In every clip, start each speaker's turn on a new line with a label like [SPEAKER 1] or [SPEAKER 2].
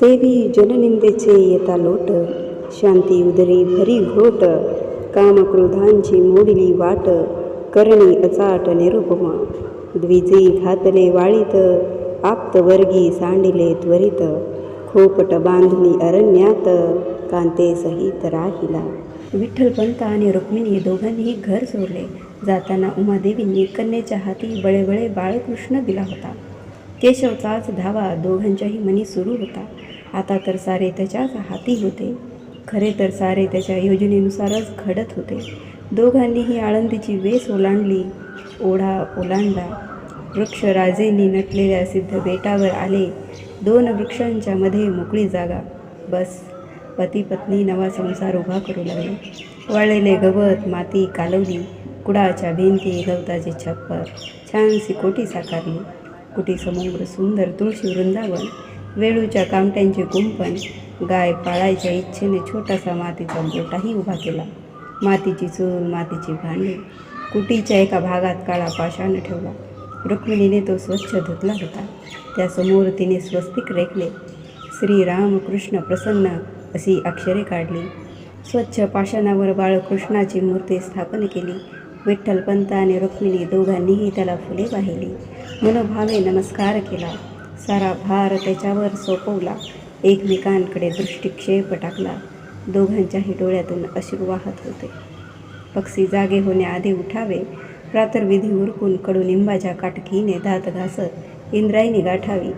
[SPEAKER 1] तेवी जननिंदेचे येता लोट, शांती उदरी भरी घोट, कामक्रोधांची मोडिली वाट, करणी अचाट निरुपमा, द्विजी घातले वाळीत, आप्तवर्गी सांडिले त्वरित, खोपट बांधुनी अरण्यात, कांते सहित राहिला. विठ्ठलपंत आणि रुक्मिणी दोघांनीही घर सोडले. जाताना उमादेवींनी कन्येच्या हाती बळेबळे बाळकृष्ण दिला होता. केशवचाच धावा दोघांच्याही मनी सुरू होता. आता तर सारे त्याच्याच हाती होते. खरे तर सारे त्याच्या योजनेनुसारच घडत होते. दोघांनीही आळंदीची वेस ओलांडली, ओढा ओलांडला. वृक्षराजेंनी नटलेल्या सिद्ध बेटावर आले. 2 वृक्षांच्या मध्ये मोकळी जागा. बस पती पत्नी नवा संसार उभा करू लागले. वाळलेले गवत, माती कालवली. कुडाच्या भिंती, गवताचे छप्पर, छानशी कोटी साकारली. कुटीसमोर सुंदर तुळशी वृंदावन, वेळूच्या कामट्यांचे कुंपण, गाय पाळायच्या इच्छेने छोटासा मातीचा गोटाही उभा केला. मातीची चूल, मातीची भांडी. कुटीच्या एका भागात काळा पाषाण ठेवला. रुक्मिणीने तो स्वच्छ धुतला होता. त्यासमोर तिने स्वस्तिक रेखले. श्रीराम कृष्ण प्रसन्न अशी अक्षरे काढली. स्वच्छ पाषाणावर बाळकृष्णाची मूर्ती स्थापन केली. विठ्ठलपंत आणि रुक्मिणी दोघांनीही त्याला फुले वाहिली. मनोभावे नमस्कार केला. सारा भार त्याच्यावर सोपवला. एकमेकांकडे दृष्टिक्षेप टाकला. दोघांच्याही डोळ्यातून अश्रू वाहत होते. पक्षी जागे होण्याआधी उठावे. प्रातर्विधी उरकून कडुनिंबाच्या काटकीने दात घासत इंद्रायणी गाठावी.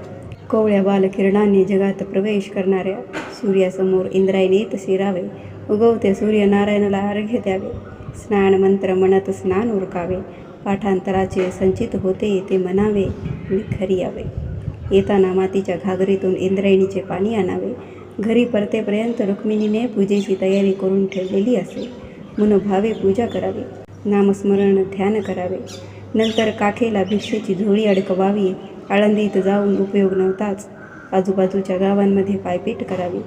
[SPEAKER 1] कोवळ्या बालकिरणांनी जगात प्रवेश करणाऱ्या सूर्यासमोर इंद्रायणीत शिरावे. उगवते सूर्यनारायणाला अर्घ्य द्यावे. स्नान मंत्र म्हणत स्नान उरकावे. पाठांतराचे संचित होते ते म्हणावे मी घरी यावे. येताना मातीच्या घागरीतून इंद्रायणीचे पाणी आणावे. घरी परतेपर्यंत रुक्मिणीने पूजेची तयारी करून ठेवलेली असे. मनोभावे पूजा करावी. नामस्मरण ध्यान करावे. नंतर काखेला भिक्षेची झोळी अडकवावी. आळंदीत जाऊन उपयोग नव्हताच. आजूबाजूच्या गावांमध्ये पायपीट करावी.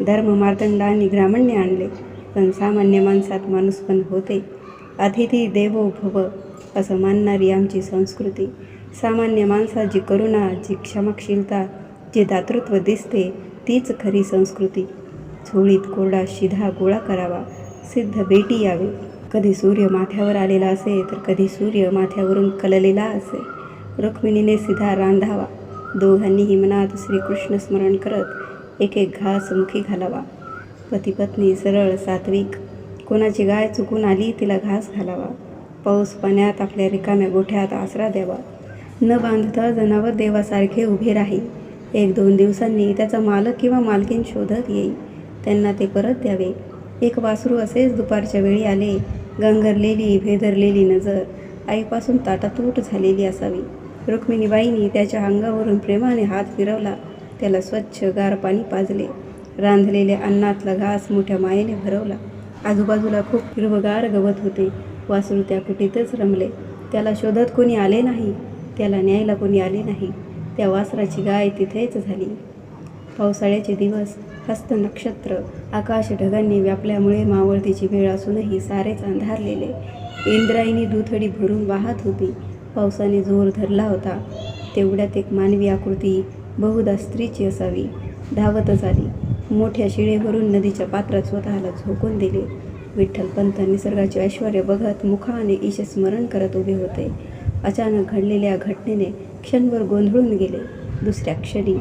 [SPEAKER 1] धर्ममार्तंडांनी ग्रामण्य आणले, पण सामान्य माणसात माणूसपण होते. अतिथी देवो भव असं मानणारी आमची संस्कृती. सामान्य माणसात जी करुणा, जी क्षमाशीलता, जे दातृत्व दिसते तीच खरी संस्कृती. झोळीत कोरडा शिधा गोळा करावा. सिद्ध बेटी यावे. कधी सूर्य माथ्यावर आलेला असे तर कधी सूर्य माथ्यावरून कललेला असे. रुक्मिणीने सिधा रांधावा. दोघांनीही मनात श्रीकृष्ण स्मरण करत एक एक घास मुखी घालावा. पती पत्नी सरळ सात्विक. कोणाची गाय चुकून आली तिला घास घालावा. पाऊस पाण्यात आपल्या रिकाम्या गोठ्यात आसरा द्यावा. न बांधता जनावर देवासारखे उभे राहील. 1-2 दिवसांनी त्याचा मालक किंवा मालकीण शोधत येईल. त्यांना ते परत द्यावे. एक वासरू असेच दुपारच्या वेळी आले. गंगरलेली भेदरलेली नजर, आईपासून ताटातूट झालेली असावी. रुक्मिणीबाईंनी त्याच्या अंगावरून प्रेमाने हात फिरवला. त्याला स्वच्छ गार पाणी पाजले. रांधलेल्या अन्नातला घास मोठ्या मायेने भरवला. आजूबाजूला खूप हिरवगार गवत होते. वासरू त्या कुटीतच रमले. त्याला शोधत कोणी आले नाही. त्याला न्यायला कोणी आले नाही. त्या वासराची गाय तिथेच झाली. पावसाळ्याचे दिवस, हस्त नक्षत्र, आकाश ढगांनी व्यापल्यामुळे मावळतीची वेळ असूनही सारेच अंधारलेले. इंद्रायणी दुथडी भरून वाहत होती. पावसाने जोर धरला होता. तेवढ्यात एक मानवी आकृती, बहुधा स्त्रीची असावी, धावतच आली. मोठ्या शिळेवरून नदीच्या पात्रात स्वतःला झोकून दिले. विठ्ठलपंत निसर्गाचे ऐश्वर्य बघत मुखाने ईशस्मरण करत उभे होते. अचानक घडलेल्या घटनेने क्षणभर गोंधळून गेले. दुसऱ्या क्षणी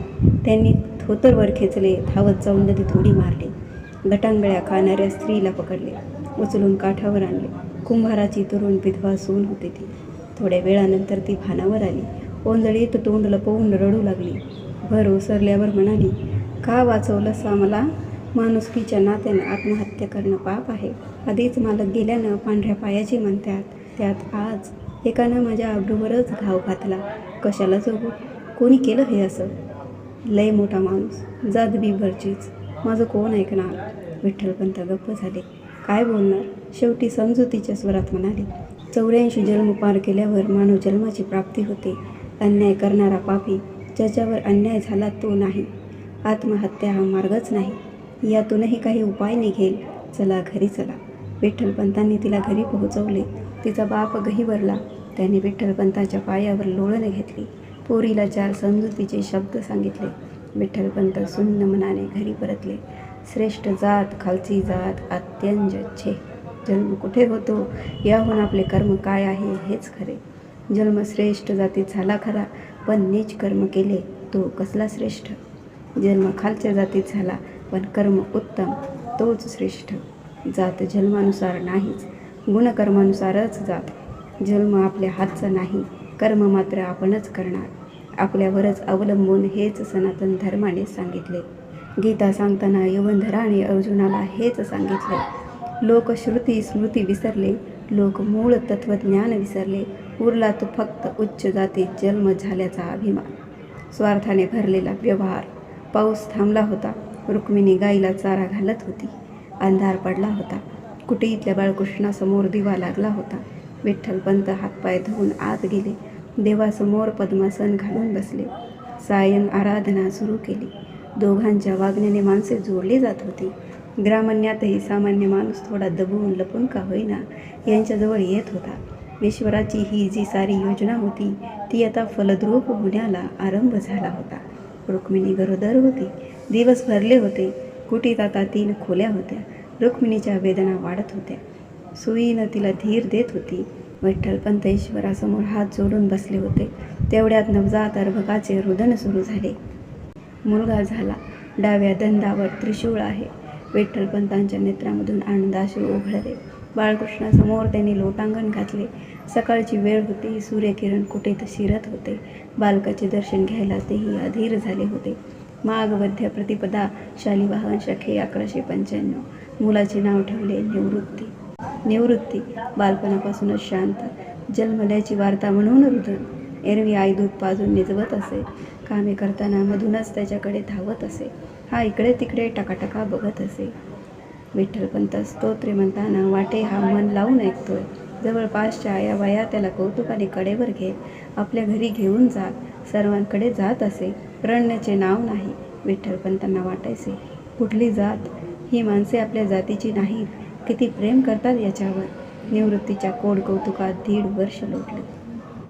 [SPEAKER 1] त्यांनी धोतरवर खेचले. धावत जाऊन नदीत उडी मारली. गटांगळ्या खाणाऱ्या स्त्रीला पकडले. उचलून काठावर आणले. कुंभाराची तरुण विधवा सून होती ती. थोड्या वेळानंतर ती भानावर आली. ओंजळीत तोंड लपवून रडू लागली. भर ओसरल्यावर म्हणाली, का वाचवलंस आम्हाला? माणुसकीच्या नात्यानं आत्महत्या करणं पाप आहे. आधीच मालक गेल्यानं पांढऱ्या पायाची म्हणतात. त्यात आज एकानं माझ्या आबरूवरच घाव घातला. कशाला जगू? कोणी केलं हे असं? लय मोठा माणूस, जात बीभरचीच. माझं कोण ऐकणार? विठ्ठलपंत गप्प झाले. काय बोलणार? शेवटी समजुतीच्या स्वरात म्हणाले, 84 जन्म पार केल्यावर मानव जन्माची प्राप्ती होते. अन्याय करणारा पापी, ज्याच्यावर अन्याय झाला तो नाही. आत्महत्या हा मार्गच नाही. यातूनही काही उपाय निघेल. चला घरी चला. विठ्ठलपंतांनी तिला घरी पोहोचवले. तिचा बाप गहिवरला. त्याने विठ्ठलपंताच्या पायावर लोळण घेतली. पोरीला 4 समजुतीचे शब्द सांगितले. विठ्ठलपंत सुन्न मनाने घरी परतले. श्रेष्ठ जात खालची जात अत्यंज छे. जन्म कुठे होतो याहून आपले कर्म काय आहे हेच खरे. जन्म श्रेष्ठ जातीत झाला खरा, पण नीच कर्म केले तो कसला श्रेष्ठ. जन्म खालच्या जातीत झाला, पण कर्म उत्तम तोच श्रेष्ठ. जात जन्मानुसार नाहीच, गुणकर्मानुसारच जात. जन्म आपल्या हातचा नाही, कर्म मात्र आपणच करणार, आपल्यावरच अवलंबून हेच सनातन धर्माने सांगितले. गीता सांगताना युगंधराने अर्जुनाला हेच सांगितले. लोक श्रुती स्मृती विसरले, लोक मूळ तत्त्वज्ञान विसरले. उरला तो फक्त उच्च जातीत जन्म झाल्याचा अभिमान. स्वार्थाने भरलेला व्यवहार. पाऊस थांबला होता. रुक्मिणी गाईला चारा घालत होती. अंधार पडला होता. कुटीतल्या बाळकृष्णासमोर दिवा लागला होता. विठ्ठलपंत हातपाय धुवून आत गेले. देवासमोर पद्मासन घालून बसले. सायं आराधना सुरू केली. दोघांच्या वागण्याने माणसे जोडली जात होती. ग्रामण्यातही सामान्य माणूस थोडा दबून लपून का होईना यांच्याजवळ येत होता. ईश्वराची ही जी सारी योजना होती ती आता फलद्रूप होण्याला आरंभ झाला होता. रुक्मिणी गरोदर होती. दिवस भरले होते. कुटीत आता 3 खोल्या होत्या. रुक्मिणीच्या वेदना वाढत होत्या. सुईनं तिला धीर देत होती. विठ्ठलपंत ईश्वरासमोर हात जोडून बसले होते. तेवढ्यात नवजात अर्भकाचे रुदन सुरू झाले. मुलगा झाला. डाव्या दंडावर त्रिशूळ आहे. विठ्ठलपंतांच्या नेत्रामधून आनंदाश्रू उघळले. बाळकृष्णासमोर त्यांनी लोटांगण घातले. सकाळची वेळ होती. सूर्यकिरण कुठेत शिरत होते. बालकाचे दर्शन घ्यायला तेही अधीर झाले होते. माघ वद्य प्रतिपदा शालिवाहन शके 1195. मुलाचे नाव ठेवले निवृत्ती. निवृत्ती बालपणापासूनच शांत. जन्मल्याची वार्ता म्हणून रुदन. एरवी आई दूध पाजून निजवत असे. कामे करताना मधूनच त्याच्याकडे धावत असे. हा इकडे तिकडे टकाटका बघत असे. विठ्ठलपंत स्तोत्रे म्हणताना वाटे हा मन लावून ऐकतोय. जवळपासच्या आयाबाया त्याला कौतुकाने कडेवर घेत आपल्या घरी घेऊन जात. सर्वांकडे जात असे. रडण्याचे नाव नाही. विठ्ठलपंतांना वाटायचे, कुठली जात, ही माणसे आपल्या जातीची नाहीत. किती प्रेम करतात याच्यावर. निवृत्तीच्या कोड कौतुकात 1.5 वर्ष लोटले.